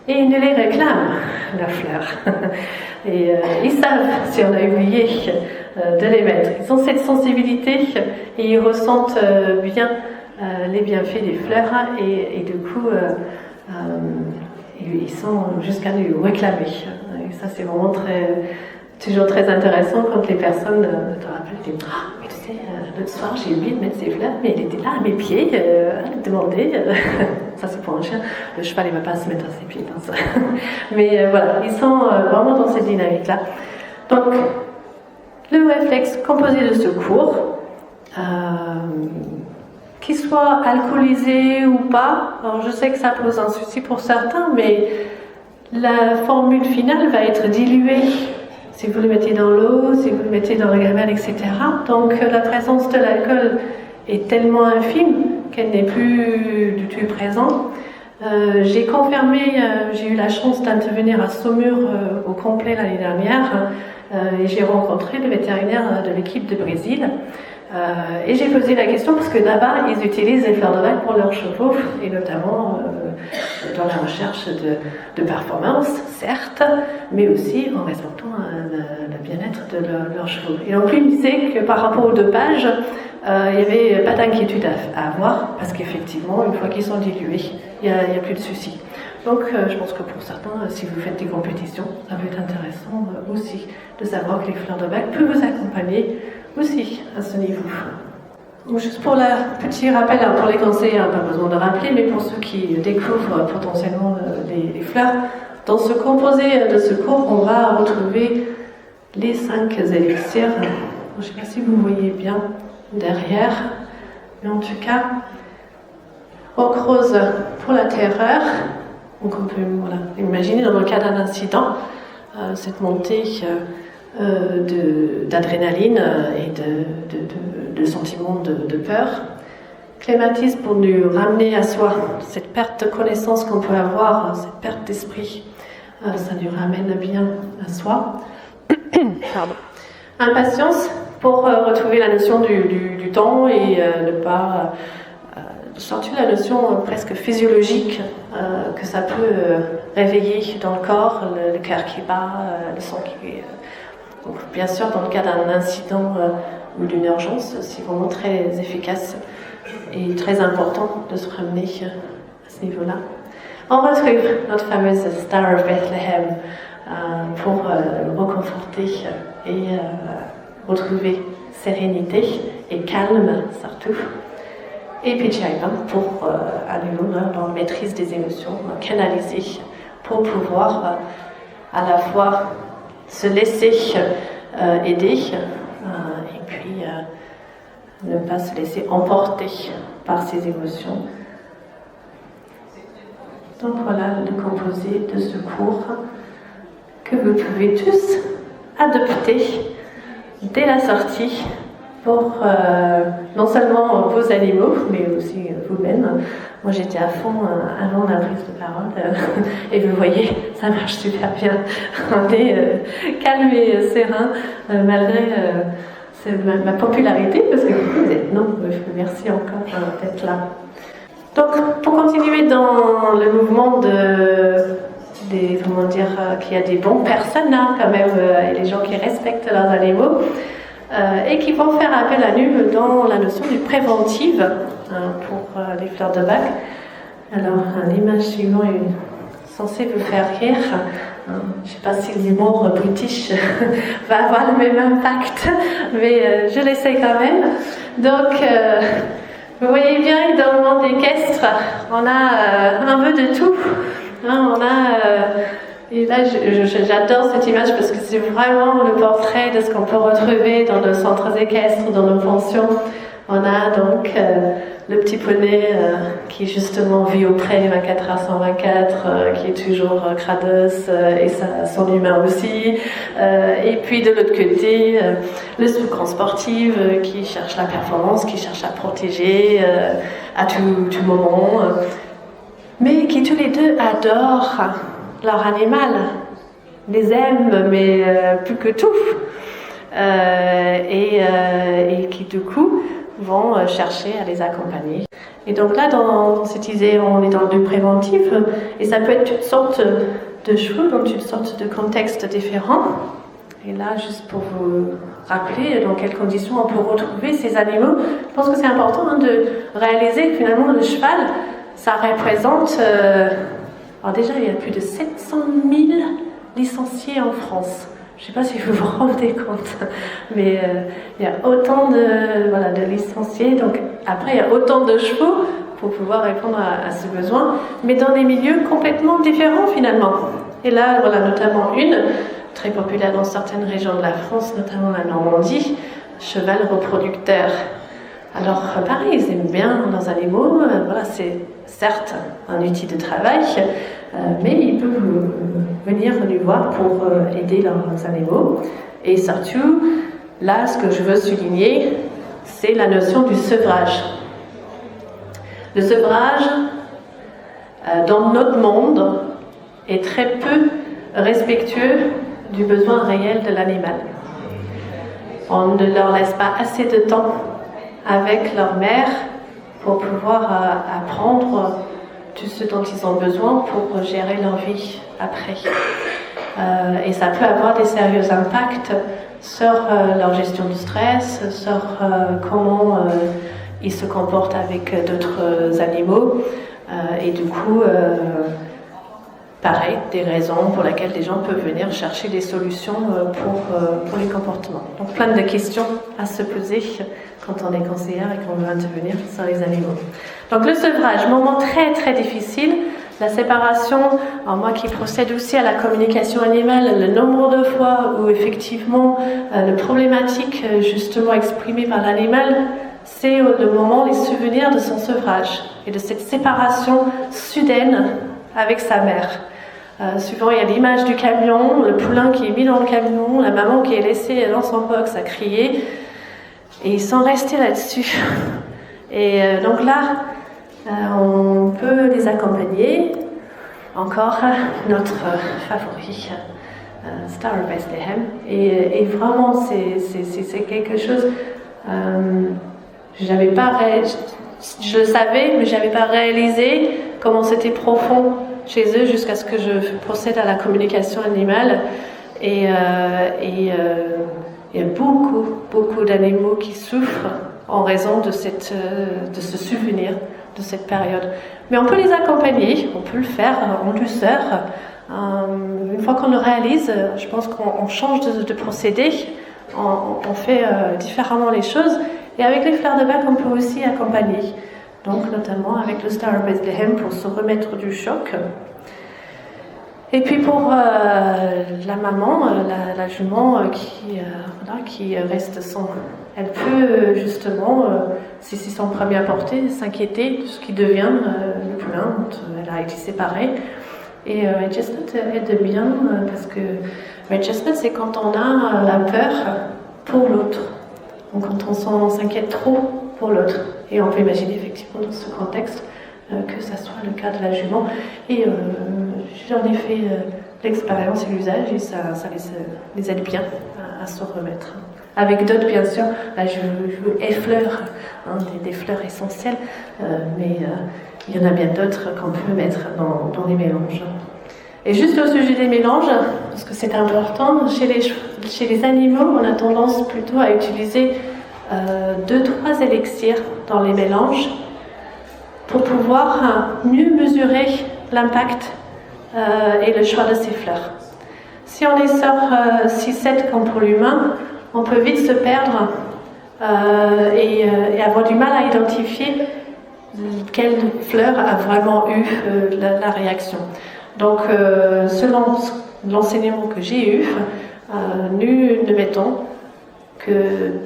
et ils ne les réclament, leurs fleurs. Et ils savent si on a oublié de les mettre. Ils ont cette sensibilité et ils ressentent bien les bienfaits des fleurs et du coup ils sont jusqu'à nous réclamer. Et ça c'est vraiment toujours très intéressant quand les personnes te rappellent, ils disent ah, mais tu sais, l'autre soir j'ai oublié de mettre ces fleurs, mais elle était là à mes pieds, elle demandait. Ça c'est pour un chien, le cheval il ne va pas se mettre à ses pieds dans ça. Mais voilà, ils sont vraiment dans cette dynamique-là. Donc, le réflexe composé de secours, qu'il soit alcoolisé ou pas, alors je sais que ça pose un souci pour certains, mais la formule finale va être diluée si vous le mettez dans l'eau, si vous le mettez dans la gamelle, etc. Donc la présence de l'alcool est tellement infime qu'elle n'est plus du tout présente. J'ai confirmé, j'ai eu la chance d'intervenir à Saumur au complet l'année dernière et j'ai rencontré le vétérinaire de l'équipe de Brésil. Et j'ai posé la question parce que là-bas, ils utilisent les fleurs de bac pour leurs chevaux et notamment dans la recherche de performance, certes, mais aussi en respectant le bien-être de leurs chevaux. Et donc lui me disait que par rapport au dopage, il n'y avait pas d'inquiétude à avoir parce qu'effectivement, une fois qu'ils sont dilués, il n'y a plus de soucis. Donc je pense que pour certains, si vous faites des compétitions, ça peut être intéressant aussi de savoir que les fleurs de bac peuvent vous accompagner aussi à ce niveau. Donc, juste pour le petit rappel, pour les conseillers, pas besoin de rappeler, mais pour ceux qui découvrent potentiellement les fleurs, dans ce composé de secours, on va retrouver les 5 élixirs. Je ne sais pas si vous voyez bien derrière, mais en tout cas, ocre rose pour la terreur. Donc on peut imaginer dans le cas d'un incident, cette montée d'adrénaline et de sentiments de peur. Clématis pour nous ramener à soi, cette perte de connaissance qu'on peut avoir, cette perte d'esprit, ça nous ramène bien à soi. Pardon. Impatience pour retrouver la notion du temps et ne pas sortir la notion presque physiologique que ça peut réveiller dans le corps, le cœur qui bat, le sang qui... Donc, bien sûr, dans le cas d'un incident ou d'une urgence, c'est vraiment très efficace et très important de se ramener à ce niveau-là. On retrouve notre fameuse Star of Bethlehem pour reconforter et retrouver sérénité et calme surtout. Et puis Jaiva pour à nouveau dans la maîtrise des émotions, canaliser pour pouvoir à la fois se laisser aider et puis ne pas se laisser emporter par ses émotions. Donc voilà le composé de secours que vous pouvez tous adopter dès la sortie pour non seulement vos animaux, mais aussi vous-même. Moi, j'étais à fond avant la prise de parole, et vous voyez, ça marche super bien. On est calme et serein, malgré ma popularité, parce que vous êtes nombreux. Merci encore d'être là. Donc, pour continuer dans le mouvement qu'il y a des bonnes personnes, quand même, et les gens qui respectent leurs animaux, et qui vont faire appel à nous dans la notion du préventif pour les fleurs de bac. Alors, l'image suivante est censée vous faire rire. Je ne sais pas si l'humour british va avoir le même impact, mais je l'essaie quand même. Donc, vous voyez bien, dans le monde équestre, on a un peu de tout. Et là, j'adore cette image parce que c'est vraiment le portrait de ce qu'on peut retrouver dans nos centres équestres, dans nos pensions. On a donc le petit poney qui justement vit auprès 24h/124, qui est toujours crados et son humain aussi. Et puis de l'autre côté, le soucran sportif qui cherche la performance, qui cherche à protéger à tout moment. Mais qui tous les deux adorent leur animal, les aiment, mais plus que tout. Et qui du coup vont chercher à les accompagner. Et donc là, dans cette idée, on est dans le préventif, et ça peut être toutes sortes de chevaux, dans toutes sortes de contextes différents. Et là, juste pour vous rappeler dans quelles conditions on peut retrouver ces animaux, je pense que c'est important de réaliser que finalement le cheval, ça représente... alors déjà, il y a plus de 700 000 licenciés en France. Je ne sais pas si vous vous rendez compte, mais il y a autant de licenciés. Donc après, il y a autant de chevaux pour pouvoir répondre à ce besoin, mais dans des milieux complètement différents finalement. Et là, voilà, notamment une très populaire dans certaines régions de la France, notamment la Normandie, cheval reproducteur. Alors pareil, ils aiment bien leurs animaux. Voilà, c'est certes un outil de travail, mais ils peuvent venir nous voir pour aider leurs animaux. Et surtout, là, ce que je veux souligner, c'est la notion du sevrage. Le sevrage, dans notre monde, est très peu respectueux du besoin réel de l'animal. On ne leur laisse pas assez de temps avec leur mère pour pouvoir apprendre tout ce dont ils ont besoin pour gérer leur vie après. Et ça peut avoir des sérieux impacts sur leur gestion du stress, sur comment ils se comportent avec d'autres animaux. Et du coup, pareil, des raisons pour lesquelles les gens peuvent venir chercher des solutions pour les comportements. Donc plein de questions à se poser quand on est conseillère et qu'on veut intervenir sur les animaux. Donc le sevrage, moment très très difficile. La séparation, alors moi qui procède aussi à la communication animale, le nombre de fois où effectivement le problématique justement exprimée par l'animal, c'est le moment, les souvenirs de son sevrage et de cette séparation soudaine avec sa mère. Souvent il y a l'image du camion, le poulain qui est mis dans le camion, la maman qui est laissée dans son box à crier, et ils sont restés là-dessus. Et donc là, on peut les accompagner. Encore notre favori, Star of Bethlehem. Et vraiment, c'est quelque chose. Je le savais, mais je n'avais pas réalisé comment c'était profond chez eux jusqu'à ce que je procède à la communication animale. Et il y a beaucoup d'animaux qui souffrent en raison de ce souvenir de cette période. Mais on peut les accompagner, on peut le faire en douceur. Une fois qu'on le réalise, je pense qu'on change de procédé, on fait différemment les choses. Et avec les fleurs de bac, on peut aussi accompagner. Donc notamment avec le Star of Bethlehem pour se remettre du choc. Et puis pour la maman, la jument qui reste sans... Elle peut justement, si c'est son premier à porter, s'inquiéter de ce qui devient le poulain dont elle a été séparée. Et Red Chestnut aide bien parce que Red Chestnut, c'est quand on a la peur pour l'autre. Donc quand on s'inquiète trop pour l'autre. Et on peut imaginer effectivement dans ce contexte que ça soit le cas de la jument. Et j'en ai fait l'expérience et l'usage et ça les aide bien à se remettre. Avec d'autres, bien sûr, là je vous effleure des fleurs essentielles, mais il y en a bien d'autres qu'on peut mettre dans les mélanges. Et juste au sujet des mélanges, parce que c'est important, chez les animaux, on a tendance plutôt à utiliser 2-3 élixirs dans les mélanges pour pouvoir mieux mesurer l'impact et le choix de ces fleurs. Si on les sort 6-7 comme pour l'humain, on peut vite se perdre et avoir du mal à identifier quelle fleur a vraiment eu la réaction. Donc, selon l'enseignement que j'ai eu, nous ne mettons que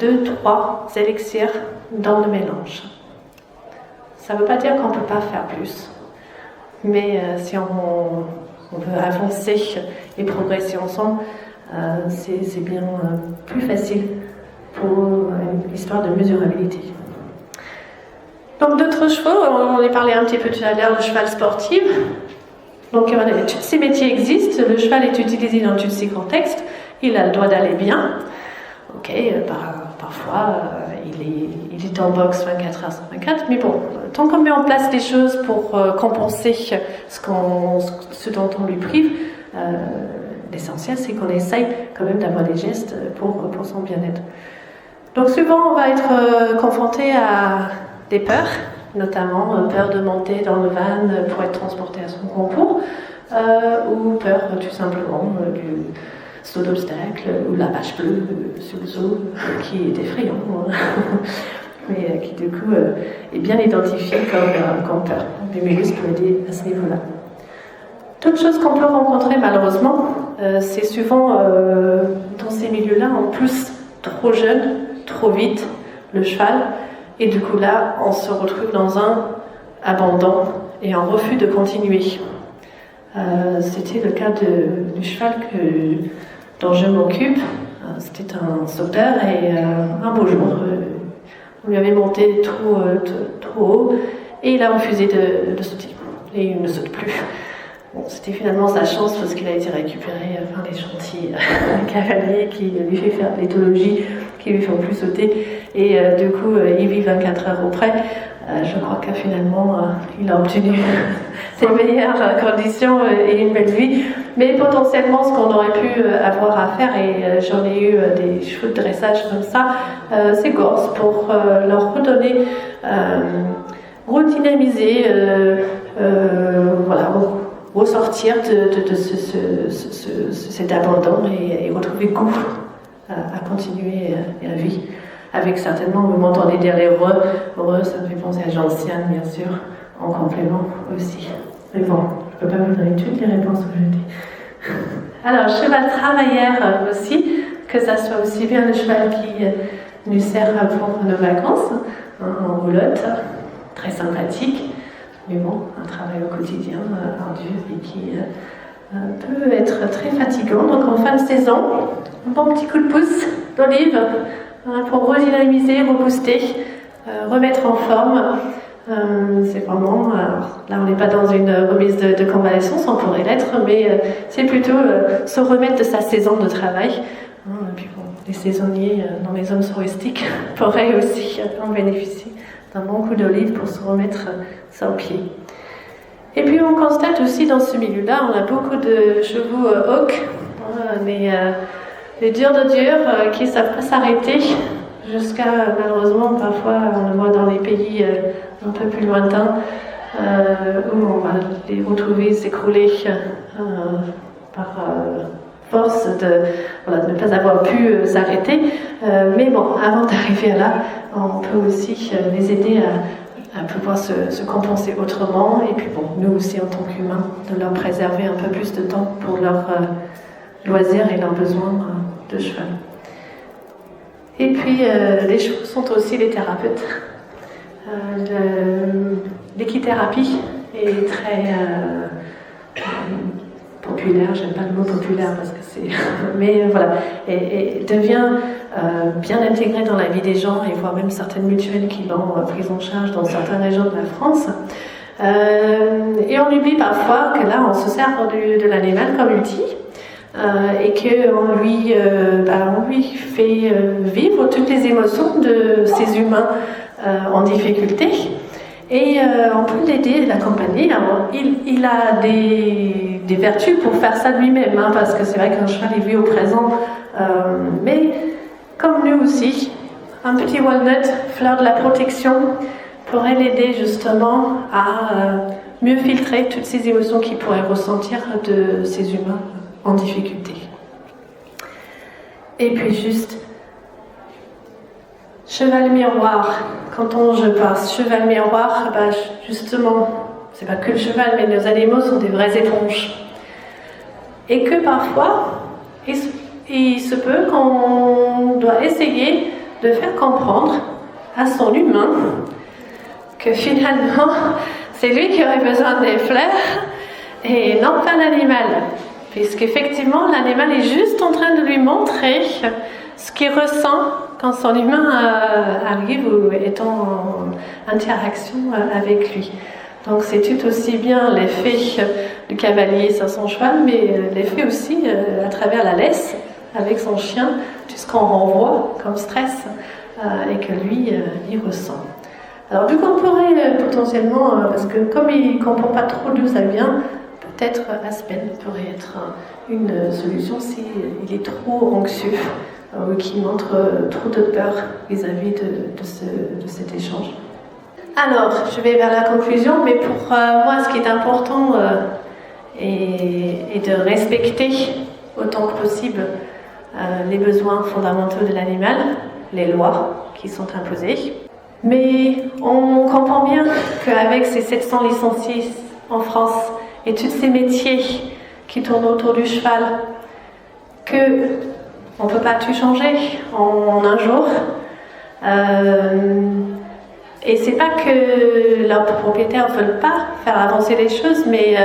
2-3 élixirs dans le mélange. Ça ne veut pas dire qu'on ne peut pas faire plus, mais si on veut avancer et progresser ensemble, c'est bien plus facile pour une histoire de mesurabilité. Donc d'autres chevaux, on en a parlé un petit peu tout à l'heure, le cheval sportif. Donc tous ces métiers existent, le cheval est utilisé dans tous ces contextes, il a le droit d'aller bien. Ok, parfois il est en boxe 24 heures sur 24, mais bon, tant qu'on met en place des choses pour compenser ce dont on lui prive, l'essentiel c'est qu'on essaye quand même d'avoir des gestes pour son bien-être. Donc souvent on va être confronté à des peurs, notamment peur de monter dans le van pour être transporté à son concours, ou peur tout simplement du saut d'obstacle ou la vache bleue sous le zoo qui est effrayant, mais qui du coup est bien identifié comme peur. Les muscles peuvent aider à ce niveau-là. D'autres choses qu'on peut rencontrer malheureusement, c'est souvent dans ces milieux-là, en plus trop jeune, trop vite, le cheval, et du coup là on se retrouve dans un abandon et un refus de continuer. C'était le cas du cheval dont je m'occupe. C'était un sauteur et un beau jour, on lui avait monté trop haut et il a refusé de sauter. Et il ne saute plus. Bon, c'était finalement sa chance parce qu'il a été récupéré par les gentils cavaliers qui lui fait faire l'éthologie, qui lui font plus sauter. Et du coup, il vit 24 heures auprès. Je crois que finalement, il a obtenu des meilleures conditions et une belle vie. Mais potentiellement, ce qu'on aurait pu avoir à faire, et j'en ai eu des chevaux de dressage comme ça, c'est Gorse pour leur redonner, redynamiser, voilà, ressortir de cet abandon et retrouver goût à continuer la vie. Avec certainement, vous m'entendez dire les re, ça me fait penser à Gentiane, bien sûr, en complément aussi. Mais bon, je ne peux pas vous donner toutes les réponses que je dis. Alors, cheval travailleur aussi, que ça soit aussi bien le cheval qui nous sert pour nos vacances, en roulotte, très sympathique, mais bon, un travail au quotidien ardu et qui peut être très fatigant. Donc en fin de saison, un bon petit coup de pouce d'olive pour redynamiser, rebooster, remettre en forme. C'est vraiment, là on n'est pas dans une remise de convalescence, on pourrait l'être, mais c'est plutôt se remettre de sa saison de travail. Et puis bon, les saisonniers dans les zones touristiques pourraient aussi en bénéficier d'un bon coup d'olive pour se remettre ça au pied. Et puis on constate aussi dans ce milieu-là, on a beaucoup de chevaux hawk, les durs de durs qui ne savent pas s'arrêter jusqu'à, malheureusement, parfois on le voit dans les pays un peu plus lointains où on va les retrouver s'écrouler par force de ne pas avoir pu s'arrêter. Mais bon, avant d'arriver là, on peut aussi les aider à pouvoir se compenser autrement. Et puis bon, nous aussi en tant qu'humains, de leur préserver un peu plus de temps pour leurs loisirs et leurs besoins de cheval. Et puis les chevaux sont aussi les thérapeutes. L'équithérapie est très populaire, j'aime pas le mot populaire parce que c'est... mais voilà, et devient bien intégrée dans la vie des gens, et voire même certaines mutuelles qui l'ont prise en charge dans certaines régions de la France. Et on oublie parfois que là, on se sert de l'animal comme outil, et qu'on lui fait vivre toutes les émotions de ces humains en difficulté. Et on peut l'aider, l'accompagner. Alors, il a des vertus pour faire ça lui-même, hein, parce que c'est vrai qu'un cheval il vit au présent, mais comme nous aussi, un petit walnut, fleur de la protection, pourrait l'aider justement à mieux filtrer toutes ces émotions qu'il pourrait ressentir de ces humains en difficulté. Et puis juste, cheval miroir. Quand je passe cheval miroir, justement, c'est pas que le cheval, mais nos animaux sont des vraies éponges. Et que parfois, il se peut qu'on doit essayer de faire comprendre à son humain que finalement, c'est lui qui aurait besoin des fleurs et non pas l'animal. Puisqu'effectivement, l'animal est juste en train de lui montrer ce qu'il ressent quand son humain arrive ou est en interaction avec lui. Donc c'est tout aussi bien l'effet du cavalier sur son cheval, mais l'effet aussi à travers la laisse avec son chien, tout ce qu'on renvoie comme stress et que lui, il ressent. Alors du coup, on pourrait potentiellement, parce que comme il ne comprend pas trop d'où ça vient, peut-être Aspen pourrait être une solution s'il est trop anxieux ou qu'il montre trop de peur vis-à-vis de cet échange. Alors, je vais vers la conclusion, mais pour moi, ce qui est important est de respecter autant que possible les besoins fondamentaux de l'animal, les lois qui sont imposées. Mais on comprend bien qu'avec ces 700 licenciés en France et tous ces métiers qui tournent autour du cheval, qu'on ne peut pas tout changer en un jour. Et c'est pas que leurs propriétaires ne veulent pas faire avancer les choses, mais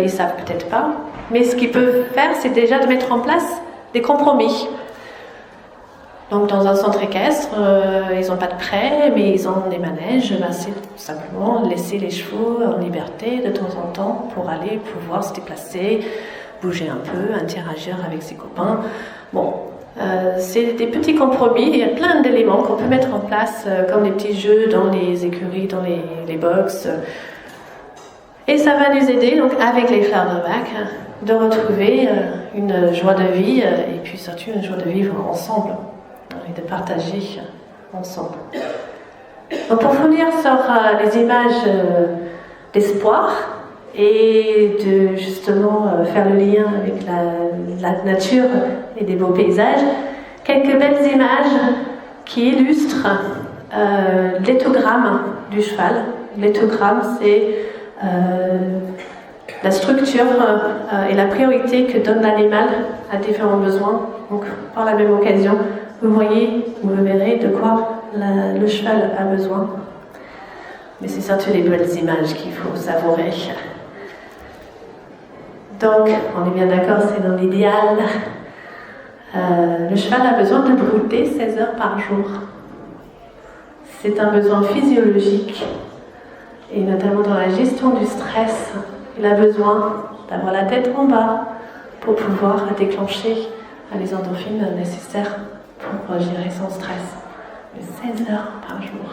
ils savent peut-être pas. Mais ce qu'ils peuvent faire, c'est déjà de mettre en place des compromis. Donc dans un centre équestre, ils n'ont pas de prêt, mais ils ont des manèges. C'est tout simplement laisser les chevaux en liberté de temps en temps pour aller pouvoir se déplacer, bouger un peu, interagir avec ses copains. Bon, c'est des petits compromis. Il y a plein d'éléments qu'on peut mettre en place, comme des petits jeux dans les écuries, dans les box. Et ça va nous aider, donc avec les fleurs de bac, de retrouver une joie de vie et puis surtout une joie de vivre ensemble. Et de partager ensemble. Donc pour finir sur les images d'espoir et de justement faire le lien avec la nature et des beaux paysages, quelques belles images qui illustrent l'éthogramme du cheval. L'éthogramme, c'est la structure et la priorité que donne l'animal à différents besoins. Donc par la même occasion, vous voyez, vous verrez de quoi le cheval a besoin. Mais c'est surtout les belles images qu'il faut savourer. Donc, on est bien d'accord, c'est dans l'idéal. Le cheval a besoin de brouter 16 heures par jour. C'est un besoin physiologique, et notamment dans la gestion du stress. Il a besoin d'avoir la tête en bas pour pouvoir déclencher les endorphines nécessaires pour gérer son stress. Mais 16 heures par jour.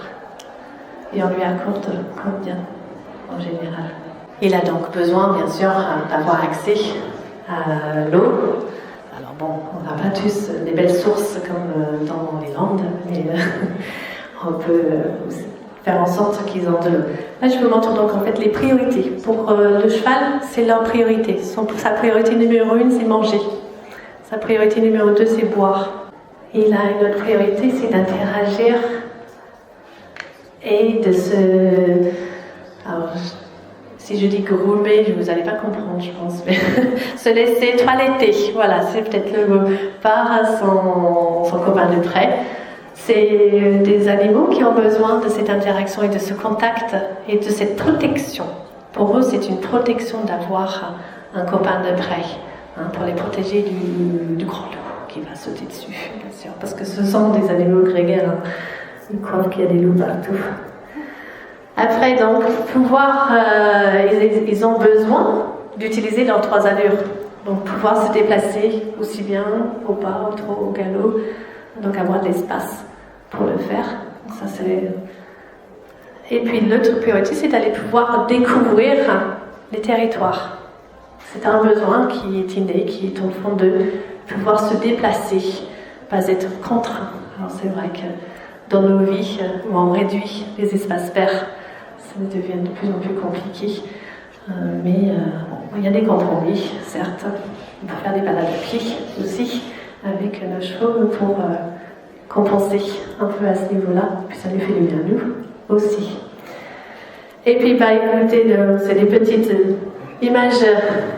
Et on lui accorde combien en général? Il a donc besoin, bien sûr, d'avoir accès à l'eau. Alors bon, on n'a pas tous des belles sources comme dans les Landes, mais on peut faire en sorte qu'ils ont de l'eau. Là, je vous montre donc en fait les priorités. Pour le cheval, c'est leur priorité. Sa priorité numéro 1, c'est manger. Sa priorité numéro 2, c'est boire. Il a une autre priorité, c'est d'interagir et de se... Alors, si je dis groomer, vous n'allez pas comprendre, je pense, mais se laisser toiletter, voilà, c'est peut-être le mot, par son copain de près. C'est des animaux qui ont besoin de cette interaction et de ce contact et de cette protection. Pour eux, c'est une protection d'avoir un copain de près, pour les protéger du grand loup qui va sauter dessus, bien sûr, parce que ce sont des animaux grégaires. Ils croient qu'il y a des loups partout. Après, donc, ils ont besoin d'utiliser leurs 3 allures. Donc, pouvoir se déplacer aussi bien au pas, au trot, au galop. Donc, avoir de l'espace pour le faire. Ça, c'est... Et puis, l'autre priorité, c'est d'aller pouvoir découvrir les territoires. C'est un besoin qui est inné, qui est au fond d'eux. Pouvoir se déplacer, pas être contraint. Alors, c'est vrai que dans nos vies, où on réduit les espaces verts, ça devient de plus en plus compliqué. Mais il y a des compromis, certes. On peut faire des balades à pied aussi, avec nos chevaux, pour compenser un peu à ce niveau-là. Puis ça lui fait du bien, nous aussi. Et puis, écoutez, c'est des petites images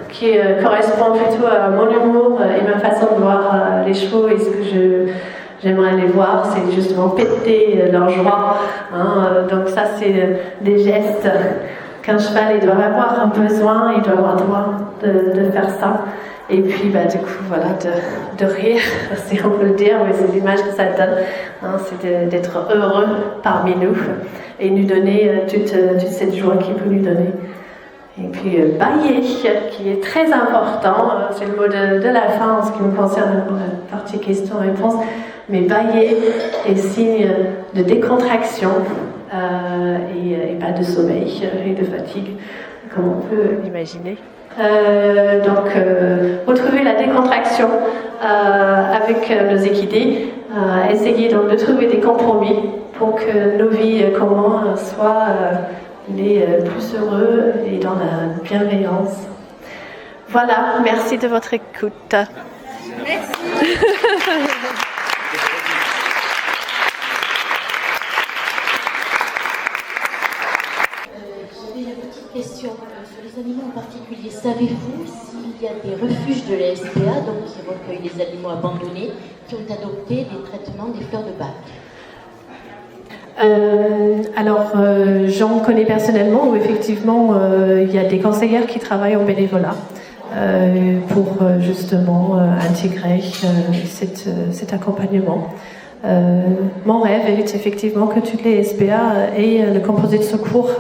qui correspondent plutôt à mon humour et ma façon de voir les chevaux et ce que j'aimerais les voir, c'est justement péter leur joie. Donc ça, c'est des gestes qu'un cheval, il doit avoir un besoin, il doit avoir droit de faire ça. Et puis, du coup, voilà, de rire, si on peut le dire, mais c'est l'image que ça donne. C'est d'être heureux parmi nous et nous donner toute cette joie qu'il peut nous donner. Et puis bailler, qui est très important, c'est le mot de la fin en ce qui me concerne, la partie questions-réponses, mais bailler est signe de décontraction et pas de sommeil et de fatigue, comme on peut l'imaginer. Donc, retrouver la décontraction avec nos équidés, essayer donc de trouver des compromis pour que nos vies communes soient les plus heureux et dans la bienveillance. Voilà, merci de votre écoute. Merci. J'avais une petite question sur les animaux en particulier. Savez-vous s'il y a des refuges de la SPA, donc qui recueillent les animaux abandonnés, qui ont adopté des traitements des fleurs de bac? Alors, j'en connais personnellement où effectivement il y a des conseillères qui travaillent en bénévolat pour justement intégrer cet accompagnement. Mon rêve est effectivement que toutes les SPA aient le composé de secours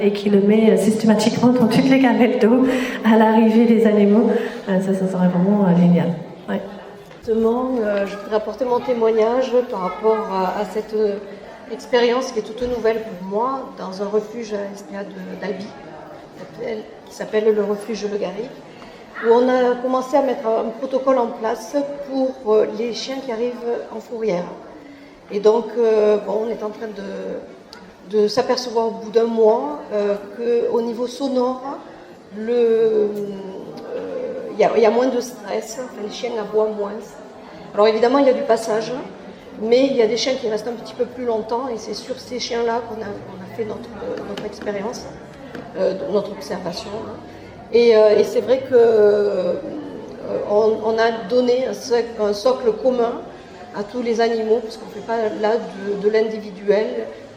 et qu'ils le met systématiquement dans toutes les gamelles d'eau à l'arrivée des animaux. Ça serait vraiment génial. Ouais. Justement, je voudrais apporter mon témoignage par rapport à cette expérience qui est toute nouvelle pour moi dans un refuge à SPA d'Albi qui s'appelle le refuge Le Garrigue, où on a commencé à mettre un protocole en place pour les chiens qui arrivent en fourrière. Et donc, on est en train de s'apercevoir au bout d'un mois qu'au niveau sonore, il y a moins de stress, enfin, les chiens aboient moins. Alors évidemment, il y a du passage, mais il y a des chiens qui restent un petit peu plus longtemps, et c'est sur ces chiens-là qu'on a fait notre expérience, notre observation. Et c'est vrai qu'on a donné un socle commun à tous les animaux, parce qu'on ne fait pas là de l'individuel,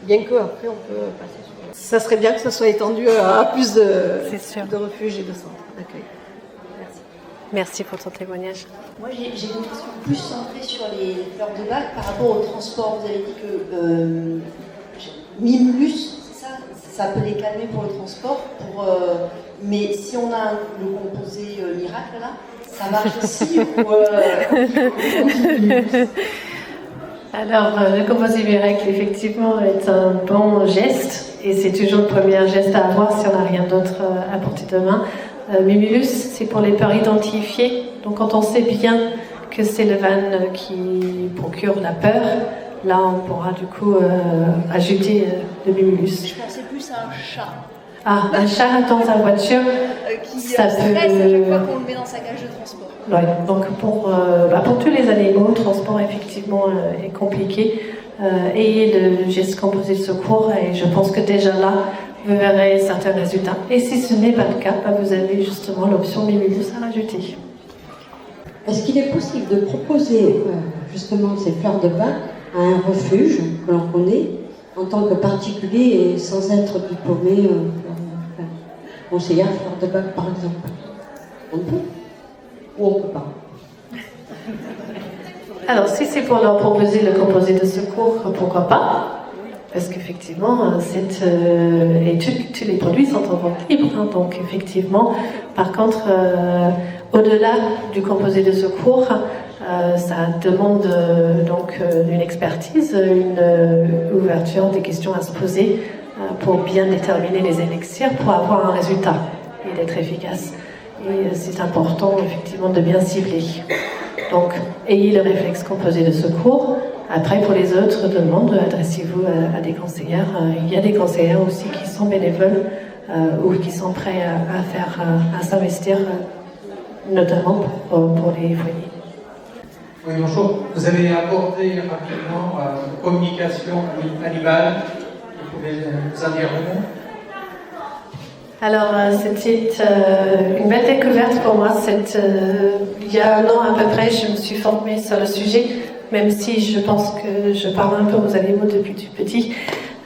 bien qu'après on peut passer sur... Ça serait bien que ça soit étendu à plus de refuges et de centres d'accueil. Merci. Merci pour ton témoignage. Moi j'ai une question plus centrée sur les fleurs de bac par rapport au transport. Vous avez dit que Mimulus, c'est ça, ça peut les calmer pour le transport, mais si on a le composé miracle là, ça marche aussi Alors, le composé miracle, effectivement, est un bon geste, et c'est toujours le premier geste à avoir si on n'a rien d'autre à portée de main. Mimulus, c'est pour les peurs identifiées. Donc, quand on sait bien que c'est le van qui procure la peur, là, on pourra du coup ajouter le Mimulus. Je pensais plus à un chat. Ah, un chat dans sa voiture, qui ça stresse peut... à chaque fois qu'on le met dans sa cage de transport. Ouais, donc pour tous les animaux, le transport effectivement est compliqué et le geste composé de secours, et je pense que déjà là, vous verrez certains résultats. Et si ce n'est pas le cas, vous avez justement l'option Mimulus à rajouter. Est-ce qu'il est possible de proposer justement ces fleurs de bac à un refuge que l'on connaît en tant que particulier et sans être diplômé conseillère fleurs de bac par exemple? On peut ou on ne peut pas? Alors si c'est pour leur proposer le composé de secours, pourquoi pas? Parce qu'effectivement, et tous les produits sont en vente libre, hein, donc effectivement, par contre, au-delà du composé de secours, ça demande donc une expertise, une ouverture des questions à se poser pour bien déterminer les élixirs, pour avoir un résultat et d'être efficace. Et c'est important effectivement de bien cibler. Donc, ayez le réflexe composé de secours. Après, pour les autres demandes, adressez-vous à des conseillères. Il y a des conseillères aussi qui sont bénévoles ou qui sont prêts à s'investir, notamment pour les foyers. Oui, bonjour. Vous avez abordé rapidement la communication animale. Vous pouvez nous en dire un mot? Alors, c'était une belle découverte pour moi. Il y a un an à peu près, je me suis formée sur le sujet, même si je pense que je parle un peu aux animaux depuis tout petit.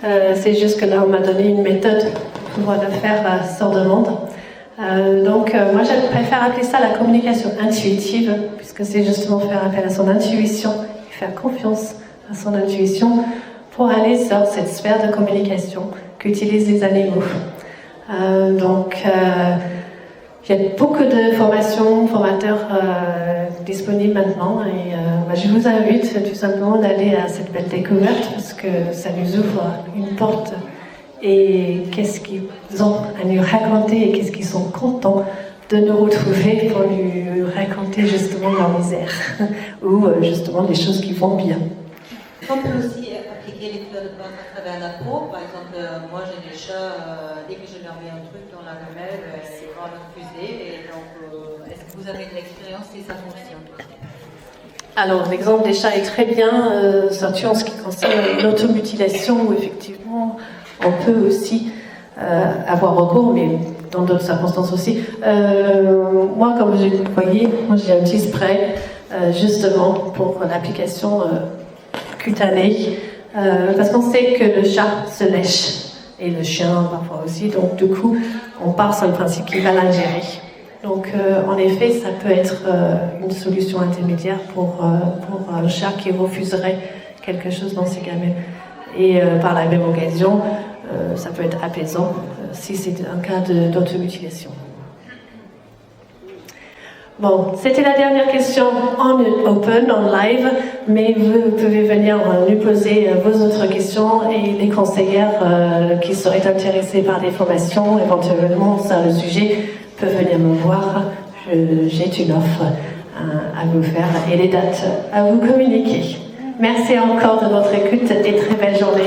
C'est juste que là, on m'a donné une méthode pour pouvoir le faire sans demande. Donc, moi, je préfère appeler ça la communication intuitive, puisque c'est justement faire appel à son intuition et faire confiance à son intuition pour aller sur cette sphère de communication qu'utilisent les animaux. Il y a beaucoup de formateurs disponibles maintenant et je vous invite tout simplement d'aller à cette belle découverte parce que ça nous ouvre une porte et qu'est-ce qu'ils ont à nous raconter et qu'est-ce qu'ils sont contents de nous retrouver pour nous raconter justement leur misère ou justement des choses qui vont bien. On peut aussi appliquer les fleurs de bac à travers la peau. Par exemple, moi j'ai des chats, dès que je leur mets un truc dans la gamelle, ils vont refuser. Et donc, est-ce que vous avez de l'expérience si ça fonctionne? Alors, l'exemple des chats est très bien, surtout en ce qui concerne l'automutilation, où effectivement on peut aussi avoir recours, mais dans d'autres circonstances aussi. Moi, comme vous voyez, j'ai un petit spray justement pour l'application cutanée, parce qu'on sait que le chat se lèche et le chien parfois aussi, donc du coup on part sur le principe qu'il va l'ingérer. Donc en effet ça peut être une solution intermédiaire pour un chat qui refuserait quelque chose dans ses gamelles. Et par la même occasion, ça peut être apaisant si c'est un cas d'automutilation. Bon, c'était la dernière question en open, en live, mais vous pouvez venir nous poser vos autres questions et les conseillères qui seraient intéressées par des formations, éventuellement sur le sujet, peuvent venir me voir. J'ai une offre à vous faire et les dates à vous communiquer. Merci encore de votre écoute et très belle journée.